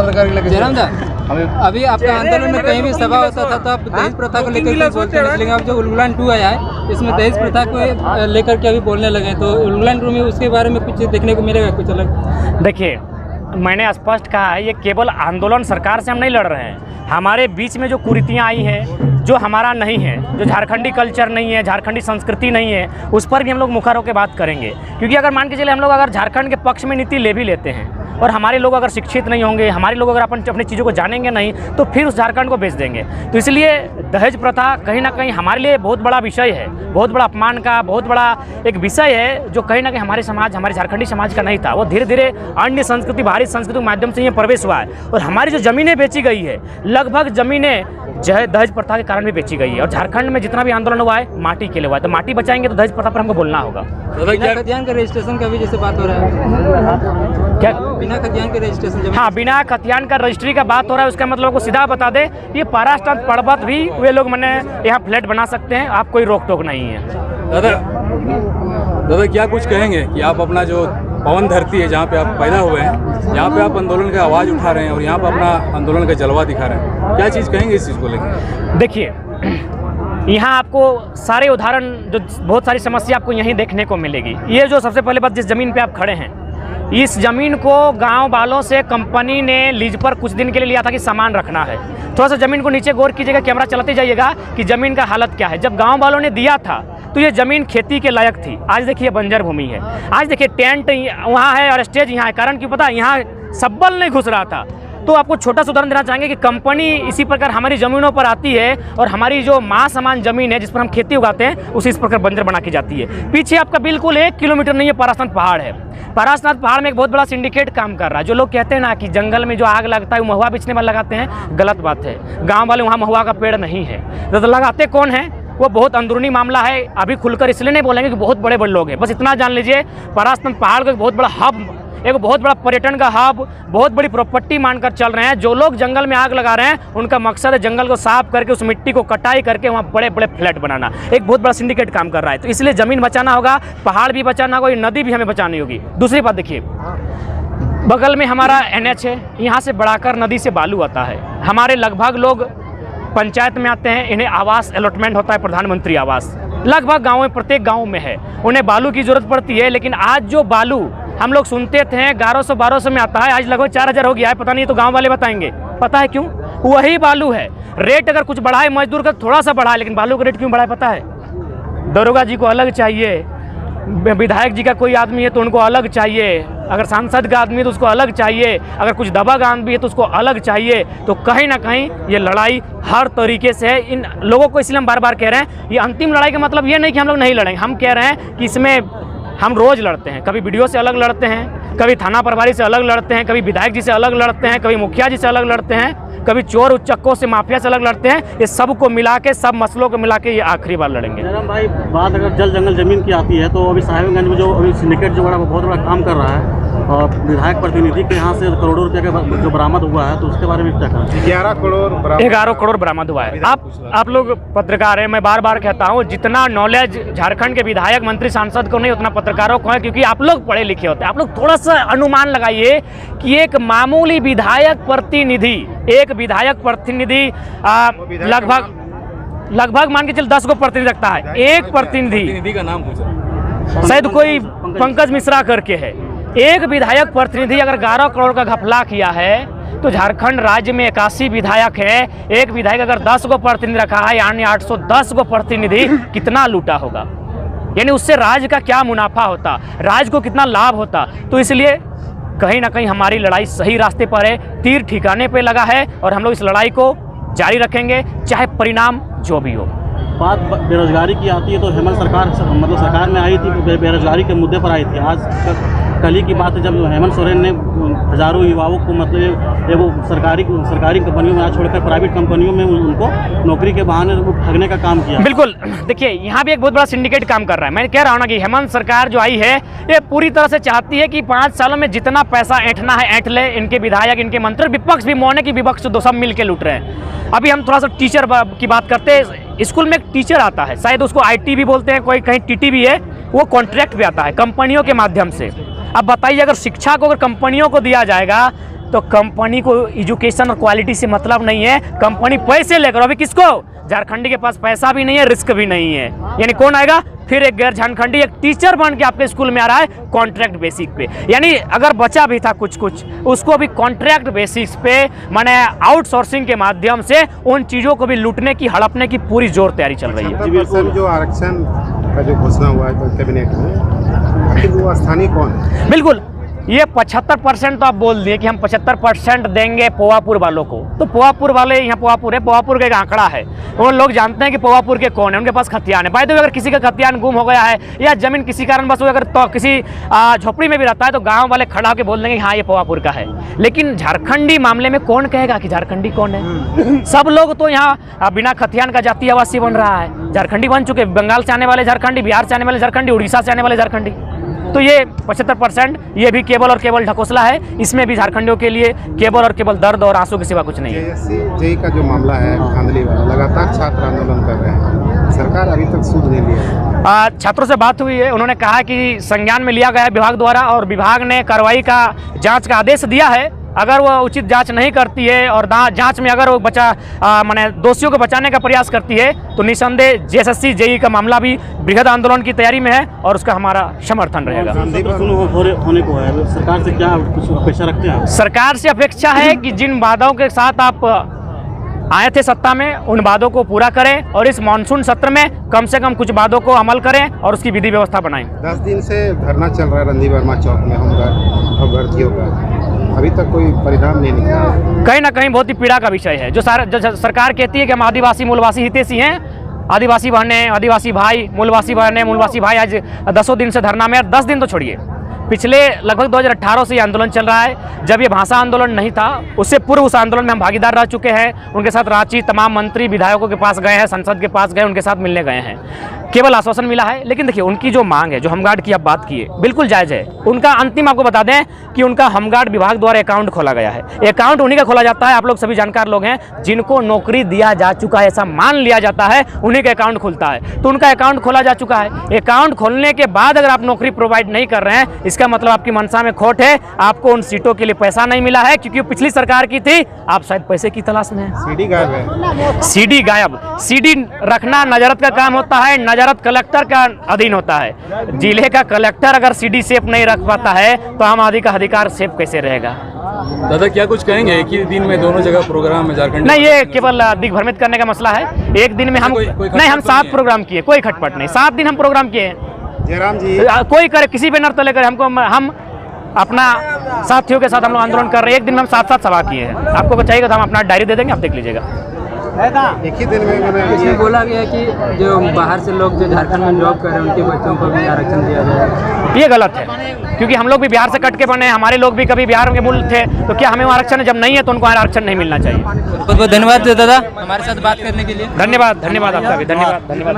पत्रकार के लेकर जयराम दा, अभी आपका आंदोलन में कहीं भी सभा होता था तो आप दहेज प्रथा को लेकर कुछ बोलते हैं, लेकिन अब जो उलगुलान 2 आया है इसमें दहेज प्रथा को लेकर के अभी बोलने लगे हैं, तो उलगुलान 2 में उसके बारे में कुछ देखने को मिलेगा कुछ अलग? देखिए, मैंने स्पष्ट कहा है, ये केवल आंदोलन सरकार से हम नहीं लड़ रहे हैं। हमारे बीच में जो कुरीतियाँ आई हैं, जो हमारा नहीं है, जो झारखंडी कल्चर नहीं है, झारखंडी संस्कृति नहीं है, उस पर भी हम लोग मुखर होकर बात करेंगे। क्योंकि अगर मान के चले हम लोग अगर झारखंड के पक्ष में नीति ले भी लेते हैं और हमारे लोग अगर शिक्षित नहीं होंगे, हमारे लोग अगर अपनी चीज़ों को जानेंगे नहीं, तो फिर उस झारखंड को बेच देंगे। तो इसलिए दहेज प्रथा कहीं ना कहीं हमारे लिए बहुत बड़ा विषय है, बहुत बड़ा अपमान का, बहुत बड़ा एक विषय है, जो कहीं ना कहीं हमारे समाज, हमारे झारखंडी समाज का नहीं था। वो धीरे धीरे अन्य संस्कृति, बाहरी संस्कृति के माध्यम से ये प्रवेश हुआ है और हमारी जो ज़मीनें बेची गई है, लगभग ज़मीनें जो है दहेज प्रथा के कारण भी बेची गई है। और झारखंड में जितना भी आंदोलन हुआ है माटी के लिए हुआ है, तो माटी बचाएंगे तो दहेज प्रथा पर हमको बोलना होगा। बिना खतियान का रजिस्ट्रेशन का भी जैसे बात हो रहा है, क्या बिना खतियान के रजिस्ट्रेशन? हाँ, बिना खतियान का रजिस्ट्री का बात हो रहा है, उसका मतलब को सीधा बता दे, ये पारास्तान पर्वत भी वे लोग मैंने यहाँ फ्लैट बना सकते हैं, आप कोई रोक टोक नहीं है। दादा क्या कुछ कहेंगे कि आप अपना जो पवन धरती है जहाँ पे आप पैदा हुए हैं, यहाँ पे आप आंदोलन का आवाज़ उठा रहे हैं और यहाँ पे अपना आंदोलन का जलवा दिखा रहे हैं, क्या चीज़ कहेंगे इस चीज़ को लेकर? देखिए, यहाँ आपको सारे उदाहरण, जो बहुत सारी समस्या आपको यहीं देखने को मिलेगी। ये जो सबसे पहले बात, जिस ज़मीन पे आप खड़े हैं, इस ज़मीन को गांव वालों से कंपनी ने लीज पर कुछ दिन के लिए लिया था कि सामान रखना है। थोड़ा सा ज़मीन को नीचे गौर कीजिएगा, कैमरा चलाते जाइएगा कि ज़मीन का हालत क्या है। जब गांव वालों ने दिया था तो ये ज़मीन खेती के लायक थी, आज देखिए बंजर भूमि है। आज देखिए टेंट वहाँ है और स्टेज यहाँ है, कारण क्यों पता, यहाँ सब्बल नहीं घुस रहा था। तो आपको छोटा सा उदाहरण देना चाहेंगे कि कंपनी इसी प्रकार हमारी ज़मीनों पर आती है और हमारी जो माँ समान ज़मीन है जिस पर हम खेती उगाते हैं उसे इस प्रकार बंजर बना के जाती है। पीछे आपका बिल्कुल 1 किलोमीटर नहीं है, पारासनाथ पहाड़ है। पारासनाथ पहाड़ में एक बहुत बड़ा सिंडिकेट काम कर रहा है। जो लोग कहते हैं ना कि जंगल में जो आग लगता है वो महुआ बेचने वाले लगाते हैं, गलत बात है। गाँव वाले वहाँ महुआ का पेड़ नहीं है, तो लगाते कौन है, वो बहुत अंदरूनी मामला है। अभी खुलकर इसलिए नहीं बोलेंगे कि बहुत बड़े बड़े लोग हैं, बस इतना जान लीजिए पारासनाथ पहाड़ का एक बहुत बड़ा हब, एक बहुत बड़ा पर्यटन का हब, बहुत बड़ी प्रॉपर्टी मानकर चल रहे हैं। जो लोग जंगल में आग लगा रहे हैं उनका मकसद है जंगल को साफ करके उस मिट्टी को कटाई करके वहाँ बड़े बड़े फ्लैट बनाना। एक बहुत बड़ा सिंडिकेट काम कर रहा है। तो इसलिए ज़मीन बचाना होगा, पहाड़ भी बचाना होगा, ये नदी भी हमें बचानी होगी। दूसरी बात देखिए, बगल में हमारा NH है, यहाँ से बढ़ाकर नदी से बालू आता है। हमारे लगभग लोग पंचायत में आते हैं, इन्हें आवास अलॉटमेंट होता है, प्रधानमंत्री आवास लगभग गाँव में, प्रत्येक गाँव में है। उन्हें बालू की ज़रूरत पड़ती है, लेकिन आज जो बालू हम लोग सुनते थे 1100-1200 में आता है, आज लगभग 4000 हो गया है। पता नहीं, तो गांव वाले बताएंगे। पता है क्यों? वही बालू है। रेट अगर कुछ बढ़ाए, मजदूर का थोड़ा सा बढ़ाए, लेकिन बालू का रेट क्यों बढ़ाए पता है? दरोगा जी को अलग चाहिए, विधायक जी का कोई आदमी है तो उनको अलग चाहिए, अगर सांसद का आदमी है तो उसको अलग चाहिए, अगर कुछ दबंग आदमी है तो उसको अलग चाहिए। तो कहीं ना कहीं ये लड़ाई हर तरीके से है। इन लोगों को इसलिए हम बार बार कह रहे हैं, ये अंतिम लड़ाई का मतलब ये नहीं कि हम लोग नहीं लड़ेंगे। हम कह रहे हैं कि इसमें हम रोज़ लड़ते हैं, कभी वीडियो से अलग लड़ते हैं, कभी थाना प्रभारी से अलग लड़ते हैं, कभी विधायक जी से अलग लड़ते हैं, कभी मुखिया जी से अलग लड़ते हैं, कभी चोर उच्चक्कों से, माफिया से अलग लड़ते हैं। ये सब को मिला के, सब मसलों को मिला के ये आखिरी बार लड़ेंगे। जयराम भाई, बात अगर जल जंगल ज़मीन की आती है तो अभी साहिबगंज में जो अभी सिंडिकेट जो बड़ा बहुत बड़ा काम कर रहा है और विधायक प्रतिनिधि के यहाँ से करोड़ों रुपये का जो बरामद हुआ है, तो उसके बारे में क्या कहें? 11 करोड़ बरामद हुआ है। आप लोग पत्रकार हैं, मैं बार बार कहता हूँ, जितना नॉलेज झारखंड के विधायक, मंत्री, सांसद को नहीं उतना पत्रकारों को है, क्योंकि आप लोग पढ़े लिखे होते हैं। आप लोग थोड़ा सा अनुमान लगाइए कि एक मामूली विधायक प्रतिनिधि लगभग मान के चल 10 को प्रतिनिधि रखता है। एक प्रतिनिधि का नाम पूछा, शायद कोई पंकज मिश्रा करके है। एक विधायक प्रतिनिधि अगर 11 करोड़ का घपला किया है तो झारखंड राज्य में 81 विधायक है, एक विधायक अगर 10 को प्रतिनिधि रखा है, यानी 810 को प्रतिनिधि कितना लूटा होगा, यानी उससे राज्य का क्या मुनाफा होता, राज्य को कितना लाभ होता। तो इसलिए कहीं ना कहीं हमारी लड़ाई सही रास्ते पर है, तीर ठिकाने पे लगा है और हम लोग इस लड़ाई को जारी रखेंगे, चाहे परिणाम जो भी हो। बात बेरोजगारी की आती है तो हेमंत सरकार मतलब सरकार में आई थी, बेरोजगारी के मुद्दे पर आई थी। आज कल ही की बात है जब हेमंत सोरेन ने हज़ारों युवाओं को मतलब वो सरकारी कंपनियों में छोड़कर प्राइवेट कंपनियों में उनको नौकरी के बहाने ठगने का काम किया। बिल्कुल, देखिए यहाँ भी एक बहुत बड़ा सिंडिकेट काम कर रहा है। मैं कह रहा हूँ ना कि हेमंत सरकार जो आई है ये पूरी तरह से चाहती है कि 5 सालों में जितना पैसा ऐंठना है ऐंठ ले। इनके विधायक, इनके मंत्री, विपक्ष भी, मौने की विपक्ष दो सब मिल के लूट रहे हैं। अभी हम थोड़ा सा टीचर की बात करते हैं। स्कूल में एक टीचर आता है, शायद उसको IT भी बोलते हैं, कोई कहीं TT भी है, वो कॉन्ट्रैक्ट पे आता है कंपनियों के माध्यम से। अब बताइए, अगर शिक्षा को अगर कंपनियों को दिया जाएगा तो कंपनी को एजुकेशन और क्वालिटी से मतलब नहीं है। कंपनी पैसे लेकर, अभी किसको, झारखंडी के पास पैसा भी नहीं है, रिस्क भी नहीं है, यानी कौन आएगा फिर एक गैर झारखंडी एक टीचर बन के आपके स्कूल में आ रहा है कॉन्ट्रैक्ट बेसिस पे। यानी अगर बचा भी था कुछ कुछ, उसको भी कॉन्ट्रैक्ट बेसिस पे माने आउटसोर्सिंग के माध्यम से उन चीज़ों को भी लूटने की, हड़पने की पूरी जोर तैयारी चल रही है। बिल्कुल, जो आरक्षण का जो घोषणा हुआ है तो कैबिनेट में, आखिर वो स्थानीय कौन है? बिल्कुल, ये 75% तो आप बोल दिए कि हम 75% देंगे पोवापुर वालों को। तो पोवापुर वाले, यहाँ पोवापुर है, पोवापुर का एक आंकड़ा है, वो लोग जानते हैं कि पोवापुर के कौन है, उनके पास खतियान है। बाय द वे, अगर किसी का खतियान गुम हो गया है या जमीन किसी कारण बस अगर तो किसी झोपड़ी में भी रहता है तो गांव वाले खड़ा होकर बोल देंगे हाँ ये पोवापुर का है। लेकिन झारखंडी मामले में कौन कहेगा कि झारखंडी कौन है? सब लोग तो यहाँ बिना खतियान का जातीय आवासीय बन रहा है, झारखंडी बन चुके, बंगाल से आने वाले झारखंडी, बिहार से आने वाले झारखंडी, उड़ीसा से आने वाले झारखंडी। तो ये 75% ये भी केवल और केवल ढकोसला है। इसमें भी झारखंडियों के लिए केवल और केवल दर्द और आंसू के सिवा कुछ नहीं है। जेईई का जो मामला है, धांधली वाला, लगातार छात्र आंदोलन कर रहे हैं, सरकार अभी तक सूझ नहीं लिया। छात्रों से बात हुई है, उन्होंने कहा कि संज्ञान में लिया गया है विभाग द्वारा और विभाग ने कार्रवाई का, जांच का आदेश दिया है। अगर वो उचित जांच नहीं करती है और जांच में अगर वो माने दोषियों को बचाने का प्रयास करती है तो निसंदेह जेएसएससी जेईई का मामला भी बृहद आंदोलन की तैयारी में है और उसका हमारा समर्थन रहेगा। होने को है, सरकार से क्या कुछ अपेक्षा रखते हैं? सरकार से अपेक्षा है कि जिन वादों के साथ आप आए थे सत्ता में, उन वादों को पूरा करें और इस मानसून सत्र में कम से कम कुछ वादों को अमल करें और उसकी विधि व्यवस्था बनाएं। 10 दिन से धरना चल रहा है रणधीर वर्मा चौक में अभ्यर्थियों का, अभी तक कोई परिणाम नहीं निकला। कहीं ना कहीं बहुत ही पीड़ा का विषय है। जो सरकार कहती है कि हम आदिवासी मूलवासी हितैषी हैं, आदिवासी बहनें, आदिवासी भाई, मूलवासी बहनें, मूलवासी भाई आज 10 दिन से धरना में, 10 दिन तो छोड़िए, पिछले लगभग 2018 से ये आंदोलन चल रहा है। जब ये भाषा आंदोलन नहीं था उससे पूर्व उस आंदोलन में हम भागीदार रह चुके हैं। उनके साथ रांची तमाम मंत्री विधायकों के पास गए हैं, संसद के पास गए, उनके साथ मिलने गए हैं, केवल आश्वासन मिला है। लेकिन देखिए उनकी जो मांग है, जो होमगार्ड की आप बात किए, बिल्कुल जायज़ है। उनका अंतिम आपको बता दें कि उनका होमगार्ड विभाग द्वारा अकाउंट खोला गया है। अकाउंट उन्हीं का खोला जाता है, आप लोग सभी जानकार लोग हैं, जिनको नौकरी दिया जा चुका है ऐसा मान लिया जाता है, उन्हीं का अकाउंट खुलता है। तो उनका अकाउंट खोला जा चुका है। अकाउंट खोलने के बाद अगर आप नौकरी प्रोवाइड नहीं कर रहे हैं, इसका मतलब आपकी मंशा में खोट है, आपको उन सीटों के लिए पैसा नहीं मिला है, क्योंकि पिछली सरकार की थी, आप शायद पैसे की तलाश में हैं। सीडी गायब है, सीडी गायब। सीडी रखना नजरत का काम होता है, नजरत कलेक्टर का अधीन होता है। जिले का कलेक्टर अगर सीडी सेफ नहीं रख पाता है तो आम आदमी का अधिकार सेफ कैसे रहेगा? दादा क्या कुछ कहेंगे? एक ही दिन में दोनों जगह प्रोग्राम है झारखंड? नहीं, ये केवल दिग्भ्रमित करने का मसला है। एक दिन में हम नहीं, हम 7 प्रोग्राम किए, कोई खटपट नहीं, 7 दिन हम प्रोग्राम किए हैं। जयराम जी, कोई करे, किसी पे नर तले करे, हमको हम अपना साथियों के साथ हम लोग आंदोलन कर रहे हैं। एक दिन में हम 7 सभा किए हैं। आपको चाहिएगा तो हम अपना डायरी दे देंगे, आप देख लीजिएगा। एक ही दिन में इसमें बोला गया कि जो बाहर से लोग जो झारखंड में जॉब कर रहे हैं उनके बच्चों को भी आरक्षण दिया जाए। ये गलत है, क्योंकि हम लोग भी बिहार से कट के बने, हमारे लोग भी कभी बिहार के मूल थे, तो क्या हमें आरक्षण है? जब नहीं है तो उनको आरक्षण नहीं मिलना चाहिए। बहुत बहुत धन्यवाद दादा हमारे साथ बात करने के लिए। धन्यवाद, धन्यवाद आपका भी, धन्यवाद, धन्यवाद।